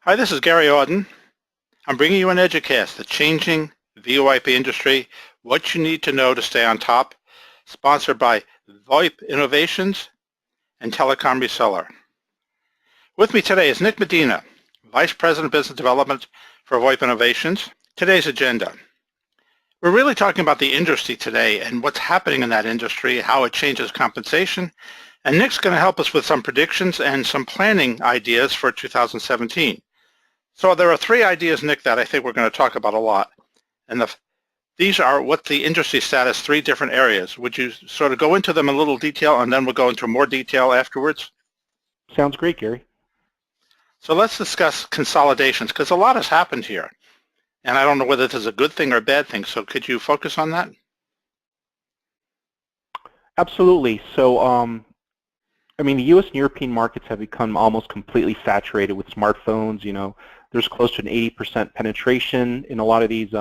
Hi, this is Gary Auden. I'm bringing you an Educast, the changing VoIP industry, what you need to know to stay on top, sponsored by VoIP Innovations and Telecom Reseller. With me today is Nick Medina, Vice President of Business Development for VoIP Innovations. Today's agenda. We're really talking about the industry today and what's happening in that industry, how it changes compensation, and Nick's going to help us with some predictions and some planning ideas for 2017. So there are three ideas, Nick, that I think we're going to talk about a lot. And these are what the industry status, three different areas. Would you sort of go into them in a little detail, and then we'll go into more detail afterwards? Sounds great, Gary. So let's discuss consolidations, because a lot has happened here. And I don't know whether this is a good thing or a bad thing. So could you focus on that? Absolutely. So, the U.S. and European markets have become almost completely saturated with smartphones. There's close to an 80% penetration in a lot of these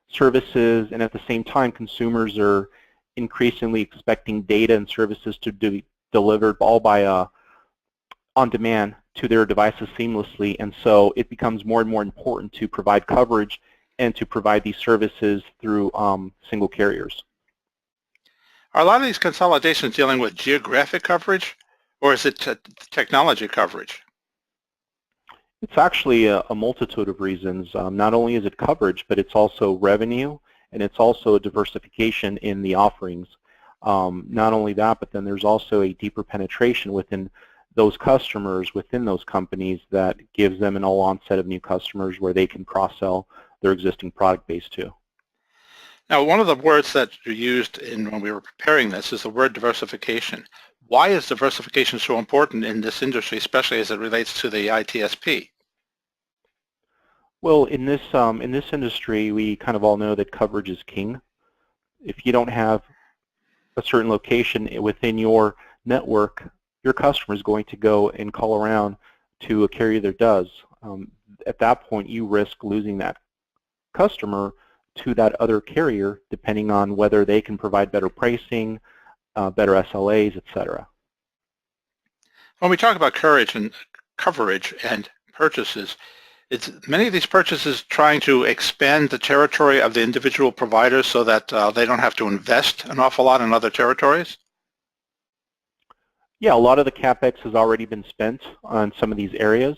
services, and at the same time, consumers are increasingly expecting data and services to be delivered all by on demand to their devices seamlessly, and so it becomes more and more important to provide coverage and to provide these services through single carriers. Are a lot of these consolidations dealing with geographic coverage, or is it technology coverage? It's actually a multitude of reasons. Not only is it coverage, but it's also revenue, and it's also a diversification in the offerings. Not only that, but then there's also a deeper penetration within those customers, within those companies, that gives them an all-on set of new customers where they can cross-sell their existing product base to. Now, one of the words that you used when we were preparing this is the word diversification. Why is diversification so important in this industry, especially as it relates to the ITSP? Well, in this industry, we kind of all know that coverage is king. If you don't have a certain location within your network, your customer is going to go and call around to a carrier that does. At that point, you risk losing that customer to that other carrier, depending on whether they can provide better pricing, better SLAs, etc. When we talk about coverage and purchases, it's many of these purchases trying to expand the territory of the individual providers so that they don't have to invest an awful lot in other territories? Yeah, a lot of the CapEx has already been spent on some of these areas.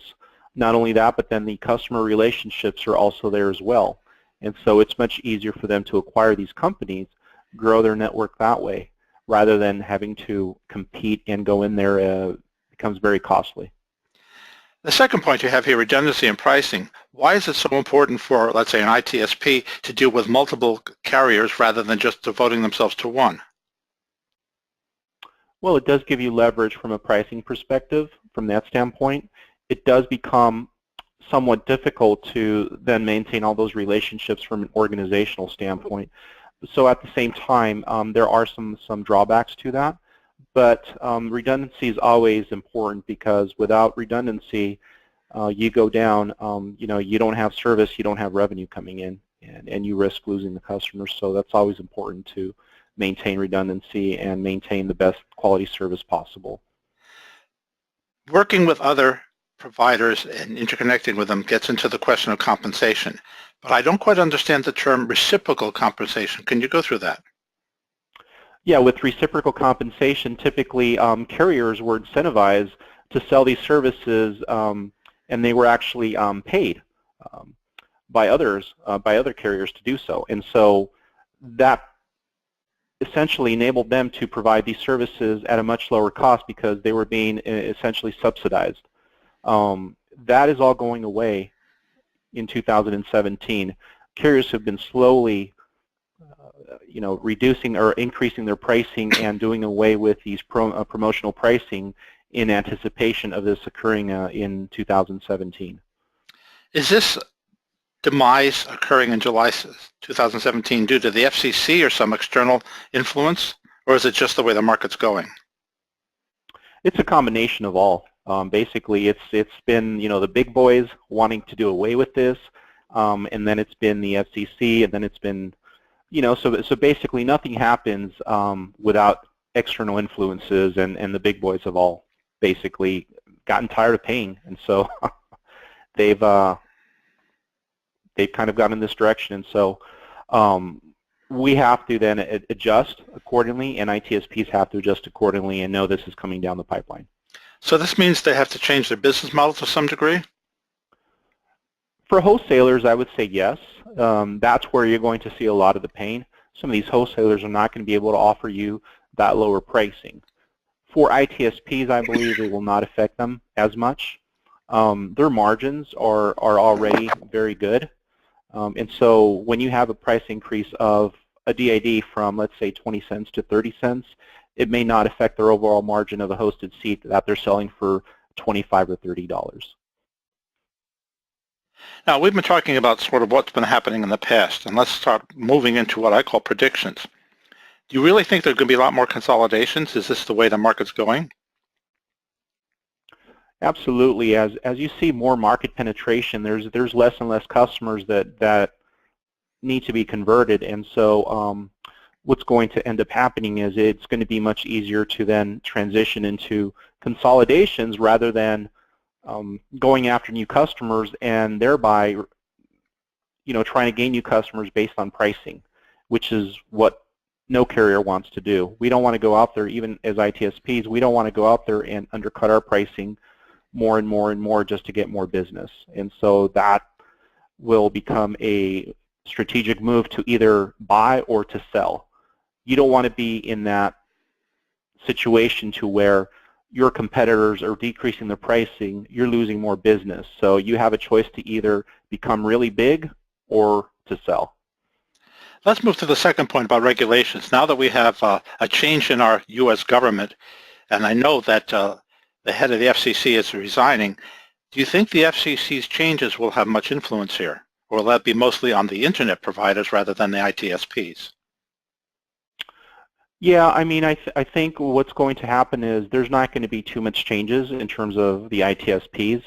Not only that, but then the customer relationships are also there as well. And so it's much easier for them to acquire these companies, grow their network that way, rather than having to compete and go in there. Becomes very costly. The second point you have here, redundancy and pricing. Why is it so important for, let's say, an ITSP to deal with multiple carriers rather than just devoting themselves to one? Well, it does give you leverage from a pricing perspective. From that standpoint, it does become somewhat difficult to then maintain all those relationships from an organizational standpoint. So at the same time, there are some drawbacks to that. But redundancy is always important, because without redundancy, you go down, you don't have service, you don't have revenue coming in, and you risk losing the customers. So that's always important to maintain redundancy and maintain the best quality service possible. Working with other providers and interconnecting with them gets into the question of compensation. But I don't quite understand the term reciprocal compensation. Can you go through that? Yeah, with reciprocal compensation, typically carriers were incentivized to sell these services, and they were actually paid by other carriers to do so. And so that essentially enabled them to provide these services at a much lower cost because they were being essentially subsidized. That is all going away in 2017. Carriers have been slowly reducing or increasing their pricing and doing away with these promotional pricing in anticipation of this occurring in 2017. Is this demise occurring in July 2017 due to the FCC or some external influence, or is it just the way the market's going? It's a combination of all. Basically, it's been the big boys wanting to do away with this, and then it's been the FCC, and then it's been so basically nothing happens without external influences, and the big boys have all basically gotten tired of paying, and so they've kind of gone in this direction, and so we have to then adjust accordingly, and ITSPs have to adjust accordingly and know this is coming down the pipeline. So this means they have to change their business model to some degree? For wholesalers, I would say yes. That's where you're going to see a lot of the pain. Some of these wholesalers are not going to be able to offer you that lower pricing. For ITSPs, I believe it will not affect them as much. Their margins are already very good. And so when you have a price increase of a DID from, let's say, 20 cents to 30 cents, it may not affect their overall margin of a hosted seat that they're selling for $25 or $30. Now, we've been talking about sort of what's been happening in the past, and let's start moving into what I call predictions. Do you really think there are going to be a lot more consolidations? Is this the way the market's going? Absolutely. As you see more market penetration, there's less and less customers that need to be converted, and so what's going to end up happening is it's going to be much easier to then transition into consolidations rather than going after new customers and thereby, trying to gain new customers based on pricing, which is what no carrier wants to do. We don't want to go out there, even as ITSPs, we don't want to go out there and undercut our pricing more and more and more just to get more business. And so that will become a strategic move to either buy or to sell. You don't want to be in that situation to where your competitors are decreasing their pricing, you're losing more business. So you have a choice to either become really big or to sell. Let's move to the second point about regulations. Now that we have a change in our U.S. government, and I know that the head of the FCC is resigning, do you think the FCC's changes will have much influence here? Or will that be mostly on the internet providers rather than the ITSPs? Yeah, I mean, I think what's going to happen is there's not going to be too much changes in terms of the ITSPs.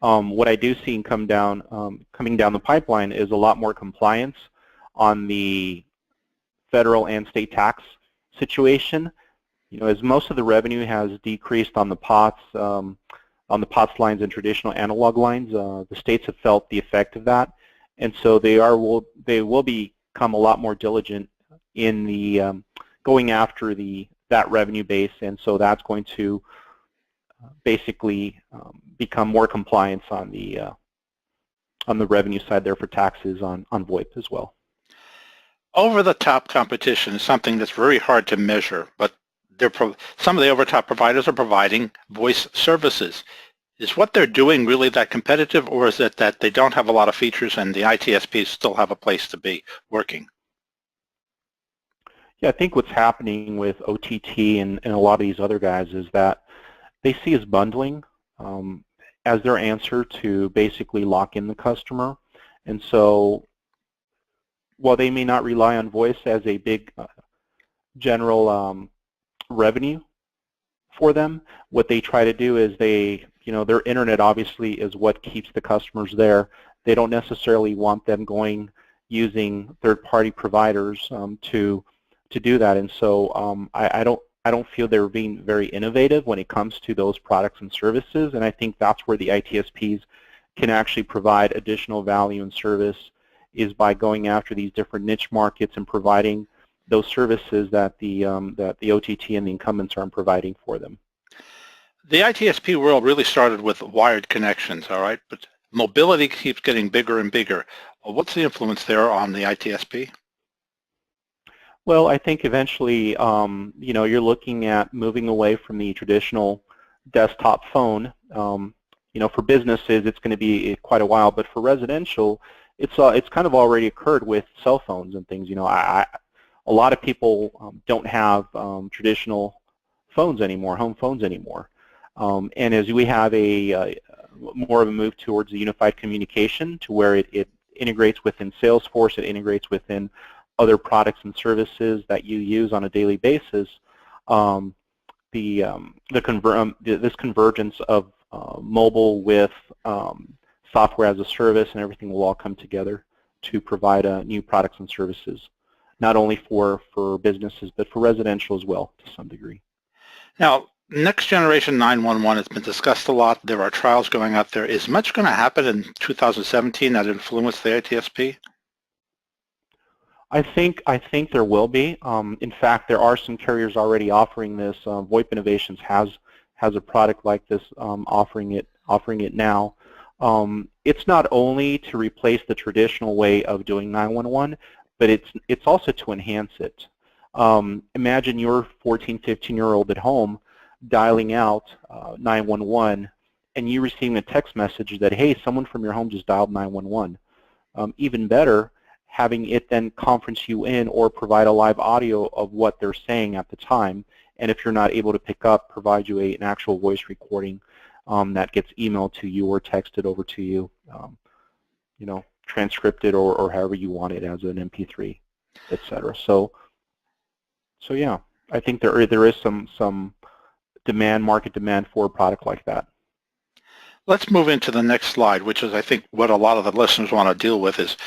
What I do see coming down the pipeline is a lot more compliance on the federal and state tax situation. As most of the revenue has decreased on the POTS lines and traditional analog lines, the states have felt the effect of that, and so they will become a lot more diligent in the going after that revenue base, and so that's going to basically become more compliance on the revenue side there for taxes on VoIP as well. Over-the-top competition is something that's very hard to measure, but some of the over-the-top providers are providing voice services. Is what they're doing really that competitive, or is it that they don't have a lot of features and the ITSPs still have a place to be working? Yeah, I think what's happening with OTT and a lot of these other guys is that they see as bundling as their answer to basically lock in the customer. And so while they may not rely on voice as a big general revenue for them, what they try to do is their internet obviously is what keeps the customers there. They don't necessarily want them using third-party providers to do that, and so I don't feel they're being very innovative when it comes to those products and services, and I think that's where the ITSPs can actually provide additional value and service, is by going after these different niche markets and providing those services that the OTT and the incumbents aren't providing for them. The ITSP world really started with wired connections, all right, but mobility keeps getting bigger and bigger. What's the influence there on the ITSP? Well, I think eventually, you're looking at moving away from the traditional desktop phone. For businesses, it's going to be quite a while, but for residential, it's kind of already occurred with cell phones and things. A lot of people don't have traditional phones anymore, home phones anymore. And as we have more of a move towards a unified communication to where it integrates within Salesforce, it integrates within other products and services that you use on a daily basis, this convergence of mobile with software as a service and everything will all come together to provide new products and services, not only for businesses but for residential as well to some degree. Now, Next generation 911 has been discussed a lot. There are trials going out there. Is much going to happen in 2017 that influence the ITSP? I think there will be. In fact, there are some carriers already offering this. VoIP Innovations has a product like this, offering it now. It's not only to replace the traditional way of doing 911, but it's also to enhance it. Imagine your 14, 15-year-old at home dialing out 911, and you receiving a text message that, hey, someone from your home just dialed 911. Even better, having it then conference you in or provide a live audio of what they're saying at the time, and if you're not able to pick up, provide you an actual voice recording that gets emailed to you or texted over to you, transcripted or however you want it as an MP3, etc. So yeah, I think there is some market demand for a product like that. Let's move into the next slide, which is, I think, what a lot of the listeners want to deal with is,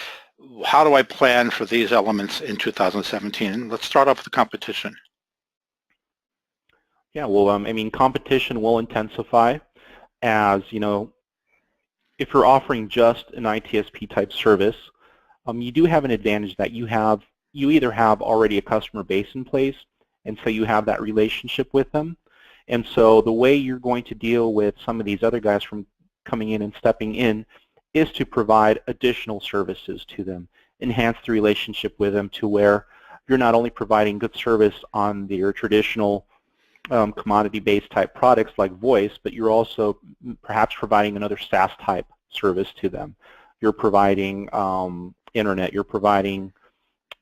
how do I plan for these elements in 2017? Let's start off with the competition. Yeah, well, competition will intensify as, if you're offering just an ITSP type service, you do have an advantage that you either have already a customer base in place, and so you have that relationship with them. And so the way you're going to deal with some of these other guys from coming in and stepping in is to provide additional services to them, enhance the relationship with them to where you're not only providing good service on your traditional commodity-based type products like voice, but you're also perhaps providing another SaaS type service to them. You're providing internet, you're providing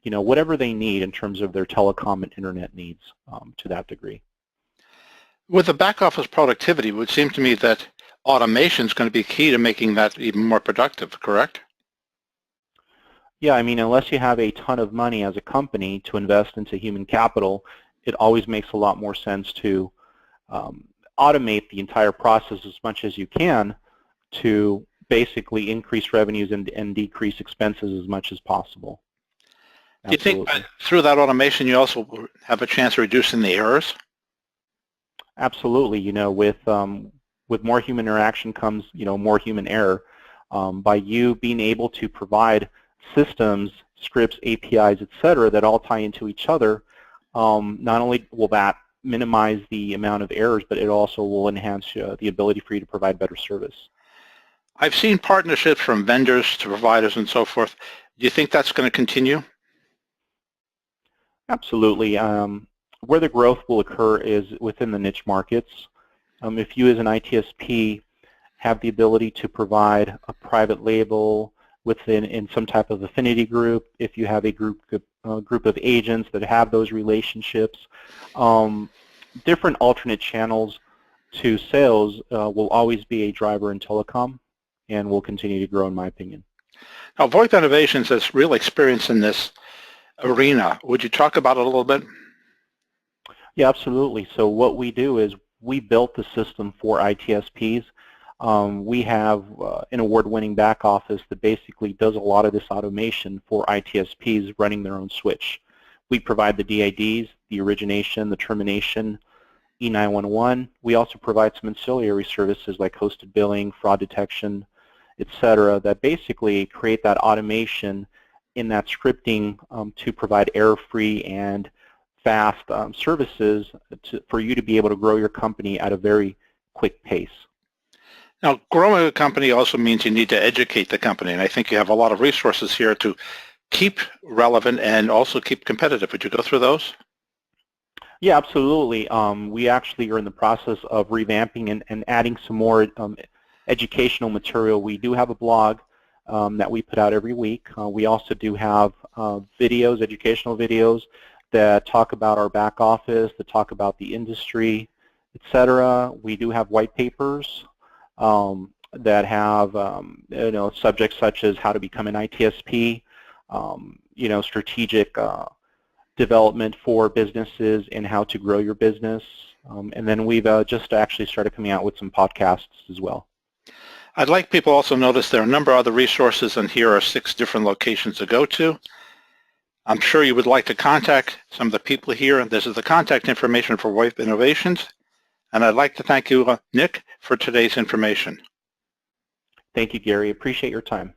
whatever they need in terms of their telecom and internet needs to that degree. With the back office productivity, it would seem to me that automation is going to be key to making that even more productive, correct? Yeah, unless you have a ton of money as a company to invest into human capital, it always makes a lot more sense to automate the entire process as much as you can to basically increase revenues and decrease expenses as much as possible. Do you think through that automation you also have a chance of reducing the errors? Absolutely. With more human interaction comes more human error. By you being able to provide systems, scripts, APIs, etc., that all tie into each other, not only will that minimize the amount of errors, but it also will enhance the ability for you to provide better service. I've seen partnerships from vendors to providers and so forth. Do you think that's going to continue? Absolutely. Where the growth will occur is within the niche markets. If you as an ITSP have the ability to provide a private label in some type of affinity group, if you have a group of agents that have those relationships, different alternate channels to sales will always be a driver in telecom and will continue to grow, in my opinion. Now, VoIP Innovations has real experience in this arena. Would you talk about it a little bit? Yeah, absolutely. So what we do is we built the system for ITSPs. We have an award-winning back office that basically does a lot of this automation for ITSPs running their own switch. We provide the DIDs, the origination, the termination, E911. We also provide some ancillary services like hosted billing, fraud detection, etc., that basically create that automation in that scripting to provide error-free and fast services for you to be able to grow your company at a very quick pace. Now, growing a company also means you need to educate the company, and I think you have a lot of resources here to keep relevant and also keep competitive. Would you go through those? Yeah, absolutely. We actually are in the process of revamping and adding some more educational material. We do have a blog that we put out every week. We also do have videos, educational videos, that talk about our back office, that talk about the industry, etc. We do have white papers that have subjects such as how to become an ITSP, strategic development for businesses and how to grow your business. And then we've just actually started coming out with some podcasts as well. I'd like people also to notice there are a number of other resources, and here are 6 different locations to go to. I'm sure you would like to contact some of the people here. This is the contact information for VoIP Innovations. And I'd like to thank you, Nick, for today's information. Thank you, Gary. Appreciate your time.